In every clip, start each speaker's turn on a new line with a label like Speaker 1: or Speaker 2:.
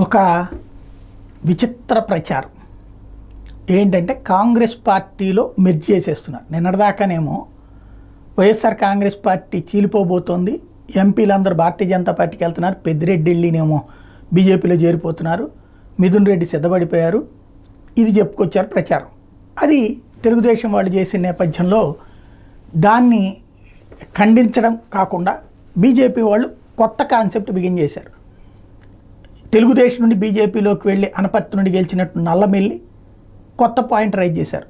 Speaker 1: ఒక విచిత్ర ప్రచారం ఏంటంటే కాంగ్రెస్ పార్టీలో మెర్జ్ చేసేస్తున్నారు. నిన్నటిదాకానేమో వైఎస్ఆర్ కాంగ్రెస్ పార్టీ చీలిపోబోతోంది, ఎంపీలందరూ భారతీయ జనతా పార్టీకి వెళ్తున్నారు, పెద్దిరెడ్డి వెళ్ళినేమో బీజేపీలో చేరిపోతున్నారు, మిథున్ రెడ్డి సిద్ధపడిపోయారు, ఇది చెప్పుకొచ్చారు ప్రచారం. అది తెలుగుదేశం వాళ్ళు చేసిన నేపథ్యంలో దాన్ని ఖండించడం కాకుండా బీజేపీ వాళ్ళు కొత్త కాన్సెప్ట్ బిగిన్ చేశారు. తెలుగుదేశం నుండి బీజేపీలోకి వెళ్ళి అనపర్తి నుండి గెలిచినట్టు నల్లమెల్లి కొత్త పాయింట్ రైజ్ చేశారు.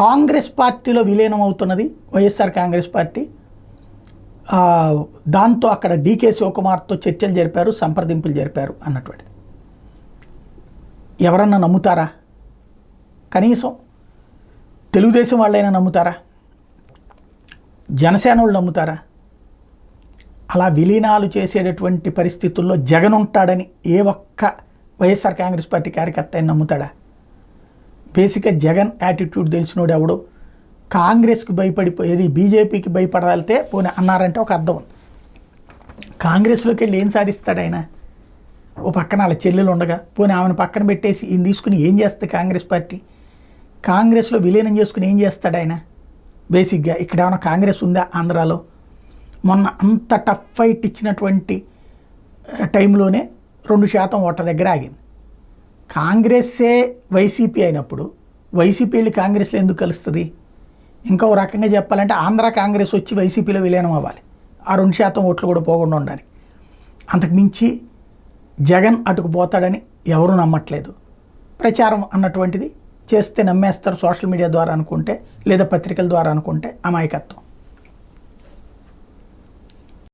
Speaker 1: కాంగ్రెస్ పార్టీలో విలీనం అవుతున్నది వైఎస్ఆర్ కాంగ్రెస్ పార్టీ, దాంతో అక్కడ డీకే శివకుమార్తో చర్చలు జరిపారు, సంప్రదింపులు జరిపారు అన్నటువంటిది. ఎవరన్నా నమ్ముతారా? కనీసం తెలుగుదేశం వాళ్ళైనా నమ్ముతారా? జనసేన వాళ్ళు నమ్ముతారా? అలా విలీనాలు చేసేటటువంటి పరిస్థితుల్లో జగన్ ఉంటాడని ఏ ఒక్క వైఎస్ఆర్ కాంగ్రెస్ పార్టీ కార్యకర్త అయినా నమ్ముతాడా? బేసిక్గా జగన్ యాటిట్యూడ్ తెలిసినోడు ఎవడు కాంగ్రెస్కి భయపడిపోయేది బీజేపీకి భయపడాలితే పోనీ అన్నారంటే ఒక అర్థం ఉంది. కాంగ్రెస్లోకి వెళ్ళి ఏం సాధిస్తాడు ఆయన? ఓ పక్కన వాళ్ళ చెల్లెలు ఉండగా పోనీ ఆమెను పక్కన పెట్టేసి ఈయన తీసుకుని ఏం చేస్తుంది కాంగ్రెస్ పార్టీ? కాంగ్రెస్లో విలీనం చేసుకుని ఏం చేస్తాడు ఆయన? బేసిక్గా ఇక్కడ ఏమైనా కాంగ్రెస్ ఉందా ఆంధ్రాలో? మొన్న అంత టఫ్ ఫైట్ ఇచ్చినటువంటి టైంలోనే 2% ఓట్ల దగ్గర ఆగింది. కాంగ్రెస్సే వైసీపీ అయినప్పుడు వైసీపీ వెళ్ళి కాంగ్రెస్లో ఎందుకు కలుస్తుంది? ఇంకో రకంగా చెప్పాలంటే ఆంధ్ర కాంగ్రెస్ వచ్చి వైసీపీలో విలీనం అవ్వాలి, ఆ 2% ఓట్లు కూడా పోకుండా ఉండాలి. అంతకుమించి జగన్ అటుకు పోతాడని ఎవరూ నమ్మట్లేదు. ప్రచారం అన్నటువంటిది చేస్తే నమ్మేస్తారు, సోషల్ మీడియా ద్వారా అనుకుంటే లేదా పత్రికల ద్వారా అనుకుంటే అమాయకత్వం.